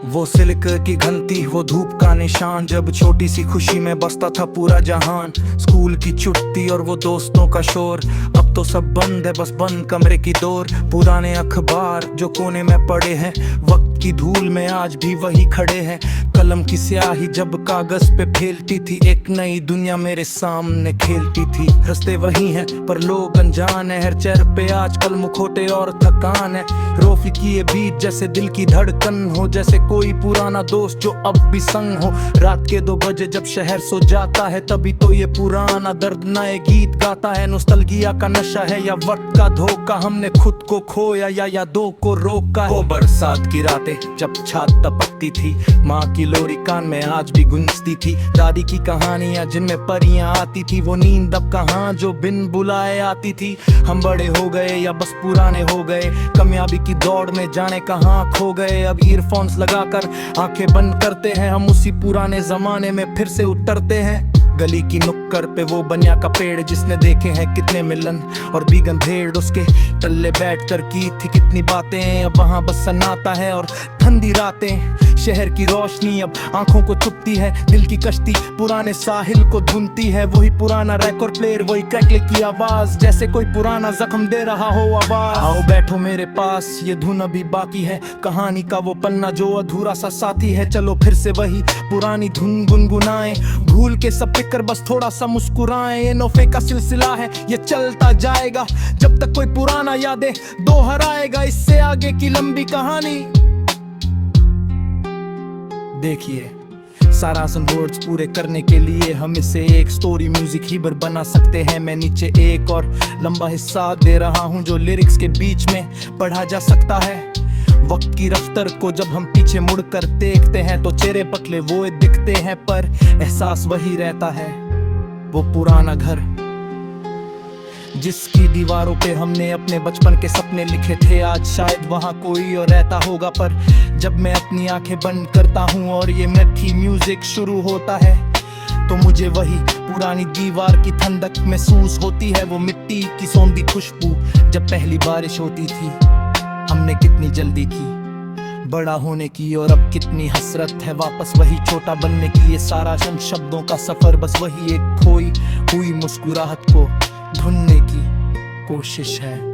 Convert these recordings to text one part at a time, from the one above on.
वो सिल्क की घंटी, वो धूप का निशान, जब छोटी सी खुशी में बसता था पूरा जहान। स्कूल की छुट्टी और वो दोस्तों का शोर, अब तो सब बंद है, बस बंद कमरे की डोर। पुराने अखबार जो कोने में पड़े हैं, वक्त की धूल में आज भी वही खड़े हैं। कलम की स्याही जब कागज पे फैलती थी, एक नई दुनिया मेरे सामने खेलती थी। रास्ते वही हैं पर लोग अनजान है, हर चेहरे पे आजकल मुखौटे और थकान है। रोफी की ये बीट जैसे दिल की धड़कन हो, जैसे कोई पुराना दोस्त जो अब भी संग हो। रात के 2 बजे जब शहर सो जाता है, तभी तो ये पुराना दर्द नए गीत गाता है। नॉस्टैल्जिया का नशा है या वक्त का धोखा, हमने खुद को खोया या यादों को रोका है। वो बरसात की रातें जब छात टपकती थी, माँ की लोरी कान में आज भी गूंजती थी। दादी की कहानियां जिनमें परियां आती थी, वो नींद अब कहाँ जो बिन बुलाए आती थी। हम बड़े हो गए या बस पुराने हो गए, कामयाबी की दौड़ में जाने कहाँ खो गए। अब ईयरफोन्स लगाकर आंखें बंद करते हैं, हम उसी पुराने जमाने में फिर से उतरते हैं। गली की नुक्कड़ पे वो बनिया का पेड़, जिसने देखे हैं कितने मिलन और बीगन भेड़, उसके टल्ले बैठ कर की थी कितनी बातें। अब वहाँ बस सन्नाटा है और ठंडी रातें। शहर की रोशनी अब आंखों को चुपती है, दिल की कश्ती पुराने साहिल को धुनती है। वही पुराना रिकॉर्ड प्लेयर, वही क्रैकले की आवाज, जैसे कोई पुराना जख्म दे रहा हो आवाज। आओ बैठो मेरे पास, ये धुन अभी बाकी है, कहानी का वो पन्ना जो अधूरा सा साथी है। चलो फिर से वही पुरानी धुन गुनगुनाएं, भूल के सब फिक्र बस थोड़ा सा मुस्कुराएं। ये नोफे का सिलसिला है, ये चलता जाएगा जब तक कोई पुराना यादें दोहराएगा। इससे आगे की लंबी कहानी देखिए। सारा वर्ड्स पूरे करने के लिए हम इसे एक स्टोरी म्यूजिक ही बना सकते हैं। मैं नीचे एक और लंबा हिस्सा दे रहा हूँ जो लिरिक्स के बीच में पढ़ा जा सकता है। वक्त की रफ्तार को जब हम पीछे मुड़कर देखते हैं, तो चेहरे पतले वो दिखते हैं, पर एहसास वही रहता है। वो पुराना घर जिसकी दीवारों पे हमने अपने बचपन के सपने लिखे थे, आज शायद वहाँ कोई और रहता होगा। पर जब मैं अपनी आंखें बंद करता हूँ और ये मीठी म्यूजिक शुरू होता है, तो मुझे वही पुरानी दीवार की ठंडक महसूस होती है। वो मिट्टी की सौंधी खुशबू जब पहली बारिश होती थी। हमने कितनी जल्दी की बड़ा होने की, और अब कितनी हसरत है वापस वही छोटा बनने की। ये सारा शब्दों का सफर बस वही एक खोई हुई मुस्कुराहट को ढूंढने की कोशिश है।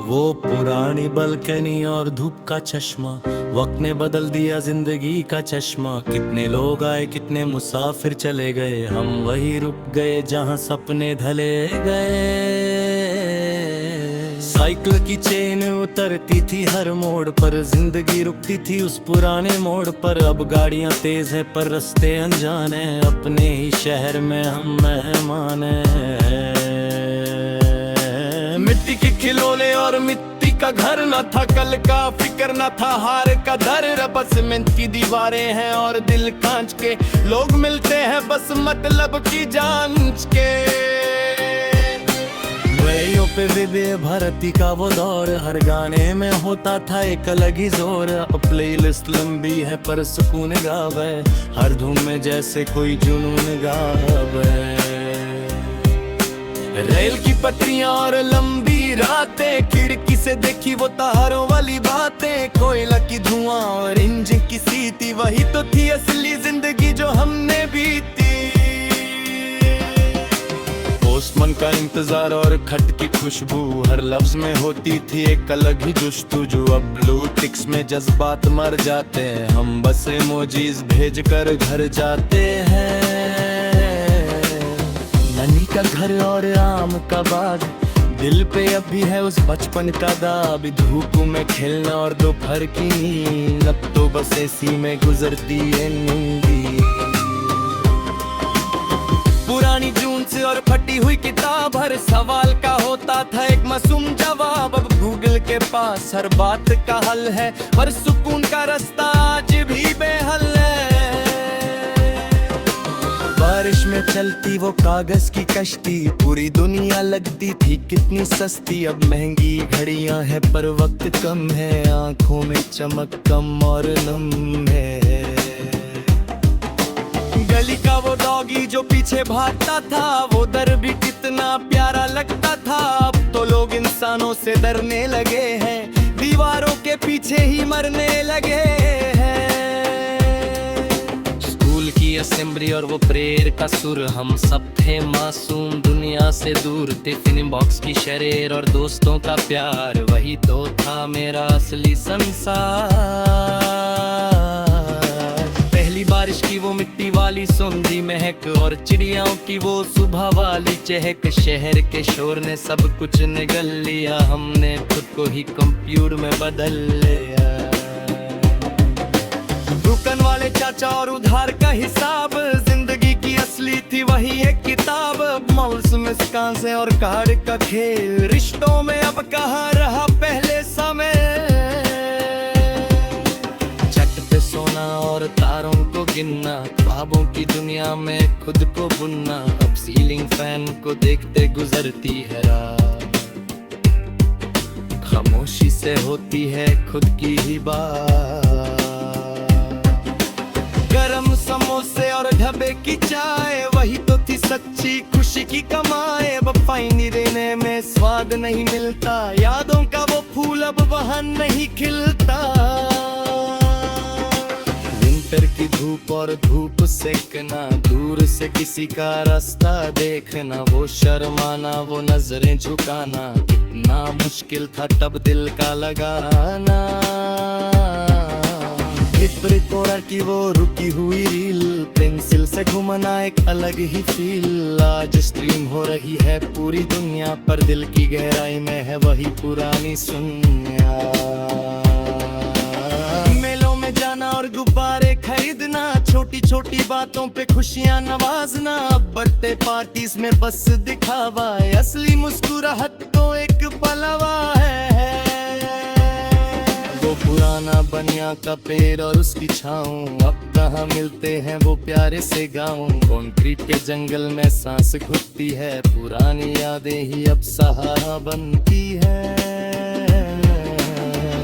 वो पुरानी बालकनी और धूप का चश्मा, वक्त ने बदल दिया जिंदगी का चश्मा। कितने लोग आए कितने मुसाफिर चले गए, हम वही रुक गए जहां सपने ढले गए। साइकिल की चेन उतरती थी हर मोड़ पर, जिंदगी रुकती थी उस पुराने मोड़ पर। अब गाड़ियां तेज है पर रास्ते अनजान है, अपने ही शहर में हम मेहमान हैं। मिट्टी के खिलौने और मिट्टी का घर न था, कल का फिक्र न था हार का डर। बस सीमेंट की दीवारें हैं और दिल कांच के, लोग मिलते हैं बस मतलब की जांच के। वैयों पे विजय भारती का वो दौर, हर गाने में होता था एक अलग ही जोर। अब प्लेलिस्ट लंबी है पर सुकून गावे, हर धुन में जैसे कोई जुनून गावे। रेल की पटरियां और लंबी रातें, खिड़की से देखी वो तारों वाली बातें। कोयला की धुआं और इंजन की सीटी, वही तो थी असली जिंदगी जो हमने बीती। पोस्टमैन का इंतजार और खत की खुशबू, हर लफ्ज में होती थी एक अलग ही जुस्तजू। अब ब्लू टिक्स में जज्बात मर जाते हैं, हम बस इमोजीज भेज कर घर जाते हैं। नन्ही का घर और आम का बाग, दिल पे अभी है उस बचपन का दाग। धूप में खेलना और दोपहर की नींद, अब तो बस एसी में गुजरती है नींदी। पढ़ी हुई किताब हर सवाल का होता था एक मासूम जवाब। अब गूगल के पास हर बात का हल है, पर सुकून का रास्ता आज भी बेहल है। बारिश में चलती वो कागज की कश्ती, पूरी दुनिया लगती थी कितनी सस्ती। अब महंगी घड़ियां हैं पर वक्त कम है, आंखों में चमक कम और नम है। गली का वो डॉगी जो पीछे भागता था, वो दर भी कितना प्यारा लगता था। अब तो लोग इंसानों से डरने लगे हैं, दीवारों के पीछे ही मरने लगे हैं। स्कूल की असेंबली और वो प्रेयर का सुर, हम सब थे मासूम दुनिया से दूर। टिफिन बॉक्स की शरेर और दोस्तों का प्यार, वही तो था मेरा असली संसार। पहली बारिश की वो मिट्टी वाली सुंदरी महक, और चिड़ियाओं की वो सुबह वाली चहक। शहर के शोर ने सब कुछ निगल लिया, हमने खुद को ही कंप्यूटर में बदल लिया। दुकान वाले चाचा और उधार का हिसाब, जिंदगी की असली थी वही एक किताब। मौस मुस्कान से और कार्ड का खेल, रिश्तों में अब कहाँ रहा पहले समय। छत पे सोना और तारों को गिनना, ख्वाबों की दुनिया में खुद को बुनना। अब सीलिंग फैन को देखते गुजरती है रात, खामोशी से होती है खुद की ही बात। गरम समोसे और ढाबे की चाय, वही तो थी सच्ची खुशी की कमाई। अब फाइनी रहने में स्वाद नहीं मिलता, यादों का वो फूल अब वहाँ नहीं खिलता। विंटर की धूप और धूप सेकना, दूर से किसी का रास्ता देखना। वो शर्माना, वो नजरें झुकाना, कितना मुश्किल था तब दिल का लगाना। रिकॉर्डर की वो रुकी हुई रील, पेंसिल से घुमाना एक अलग ही फील। आज स्ट्रीम हो रही है पूरी दुनिया, पर दिल की गहराई में है वही पुरानी सुनिया। मेलों में जाना और गुब्बारे खरीदना, छोटी छोटी बातों पे खुशियां नवाजना। बर्थडे पार्टीज में बस दिखावा, असली मुस्कुराहट तो एक पलवा है। वो पुराना बनिया का पेड़ और उसकी छाँव, अब कहाँ मिलते हैं वो प्यारे से गाँव। कंक्रीट के जंगल में सांस घुटती है, पुरानी यादें ही अब सहारा बनती है।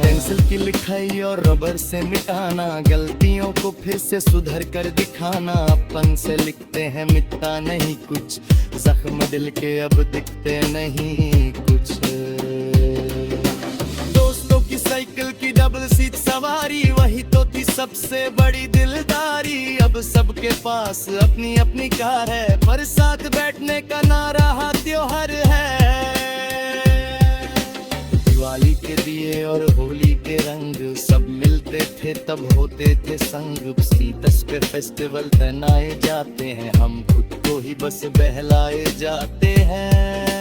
पेंसिल की लिखाई और रबर से मिटाना, गलतियों को फिर से सुधर कर दिखाना। अपन से लिखते हैं मिटता नहीं कुछ, जख्म दिल के अब दिखते नहीं कुछ। साइकिल की डबल सीट सवारी, वही तो थी सबसे बड़ी दिलदारी। अब सबके पास अपनी अपनी कार है, पर साथ बैठने का ना रहा त्योहार है। दिवाली के दिए और होली के रंग, सब मिलते थे तब होते थे संग। सीतस पे फेस्टिवल मनाए जाते हैं, हम खुद को ही बस बहलाए जाते हैं।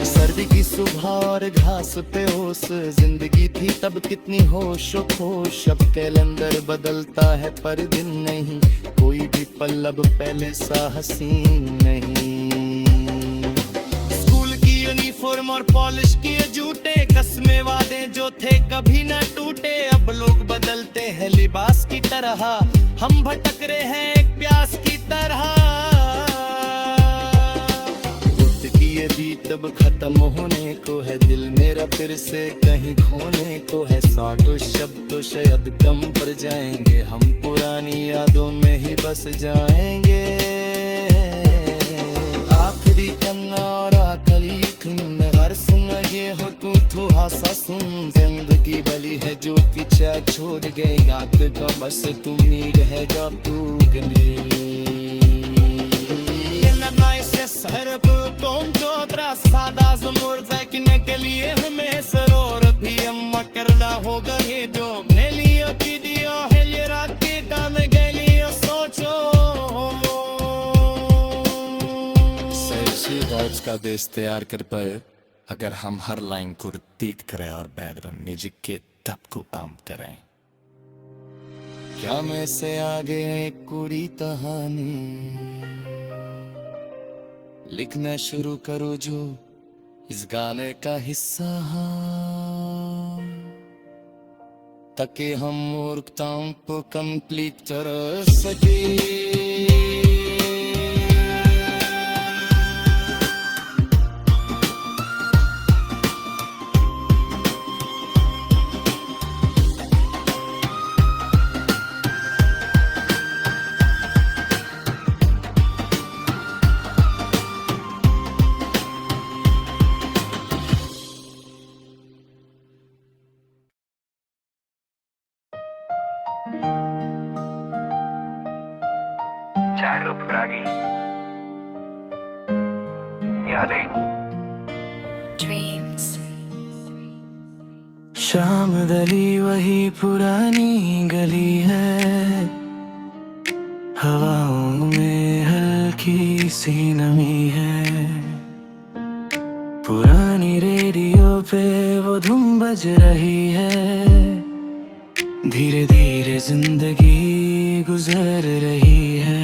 सर्दी की सुबह और घास पे ओस, जिंदगी थी तब कितनी होशो खोश। अब कैलेंडर बदलता है पर दिन नहीं, कोई भी पल अब पहले सा हसीन नहीं। स्कूल की यूनिफॉर्म और पॉलिश किए जूते, कसमे वादे जो थे कभी न टूटे। अब लोग बदलते हैं लिबास की तरह, हम भटक रहे हैं एक प्यास की तरह। ये बीत अब खत्म होने को है, दिल मेरा फिर से कहीं खोने को है। 100 शब्द तो शायद कम पड़ जाएंगे, हम पुरानी यादों में ही बस जाएंगे। आखिरी कन्ना और आखिरी धुन, हर सुन ये हो तू हासा सुन। जिंदगी भली है जो पीछे छोड़ गए, याद का बस तुम नहीं रहेगा तू गली। सादा जमूर देखने के लिए हमें सरोर भी अम्मा करना होगा ये जो अपने लिए वीडियो है ये रात के काम के लिए सोचो। सही राज का देश तैयार कर पाए अगर हम हर लाइन को रिपीट करें और बैकग्राउंड म्यूजिक के तब को काम करें। क्या मैं से आगे एक पूरी कहानी लिखना शुरू करो जो इस गाने का हिस्सा हाँ, ताकि हम मूर्खताओं को कंप्लीट कर सके। चारों पुरानी यादें। Dreams. शाम दली वही पुरानी गली है, हवाओं में हल्की सी नमी है। पुरानी रेडियो पे वो धुन बज रही है, धीरे धीरे जिंदगी गुजर रही है।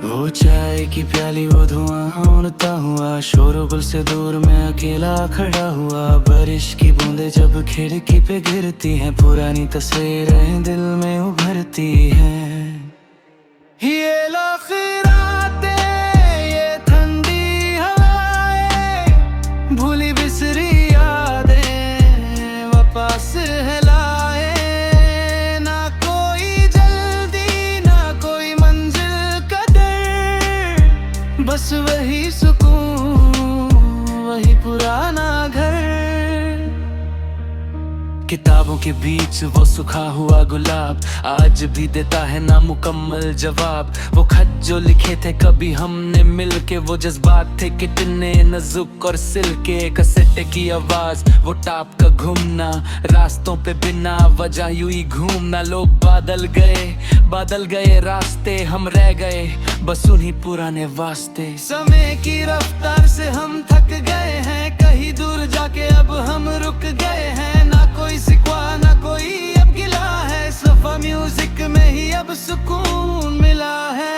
वो चाय की प्याली, वो धुआं उड़ता हुआ, शोरगुल से दूर मैं अकेला खड़ा हुआ। बारिश की बूंदें जब खिड़की पे गिरती हैं, पुरानी तस्वीरें दिल में उभरती हैं। ये लखराते, ये ठंडी हवाएं, भूली बिसरी यादें वापस है लाए। ना कोई जल्दी, ना कोई मंजिल का डर, बस वही सुकून, वही पुराना घर। किताबों के बीच वो सूखा हुआ गुलाब आज भी देता है नामुकम्मल जवाब। वो खत जो लिखे थे कभी हमने मिलके, वो जज्बात थे कितने नाजुक और सिल्के। कैसेट की आवाज, वो टाप का घूमना, रास्तों पे बिना वजह यूं ही घूमना। लोग बादल गए रास्ते, हम रह गए बस उन्हीं पुराने वास्ते। समय की रफ्तार से हम थक गए हैं, कहीं दूर जाके अब हम रुक गए हैं। ना कोई सिकवा, ना कोई अब गिला है, सफा म्यूजिक में ही अब सुकून मिला है।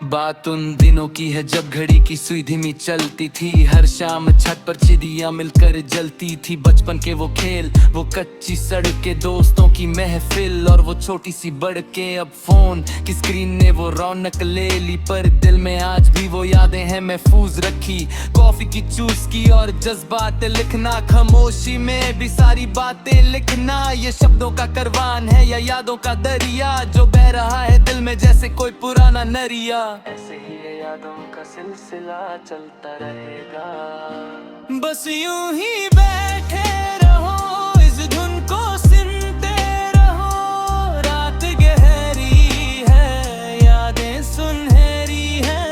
बात उन दिनों की है जब घड़ी की सुई धीमी चलती थी, हर शाम छत पर चिड़िया मिलकर जलती थी। बचपन के वो खेल, वो कच्ची सड़कें, दोस्तों की महफिल, और वो छोटी सी बढ़के अब फोन की स्क्रीन ने वो रौनक ले ली। पर दिल में आज भी वो यादें हैं महफूज रखी, कॉफी की चूस की और जज्बात लिखना। खामोशी में भी सारी बातें लिखना, ये शब्दों का करवान है या यादों का दरिया, जो बह रहा है दिल में जैसे कोई पुराना नरिया। ऐसे ही ये यादों का सिलसिला चलता रहेगा। बस यूं ही बैठे रहो, इस धुन को सुनते रहो। रात गहरी है, यादें सुनहरी है।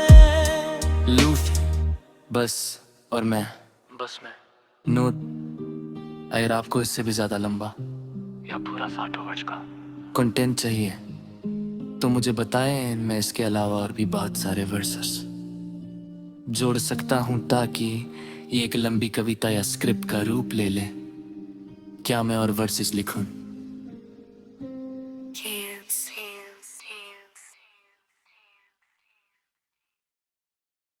लूफ बस और मैं, बस मैं नोट। अगर आपको इससे भी ज्यादा लंबा या पूरा 60 वर्ष का कंटेंट चाहिए तो मुझे बताएं, मैं इसके अलावा और भी बहुत सारे वर्सेस जोड़ सकता हूं ताकि ये एक लंबी कविता या स्क्रिप्ट का रूप ले ले। क्या मैं और वर्सेस लिखूं?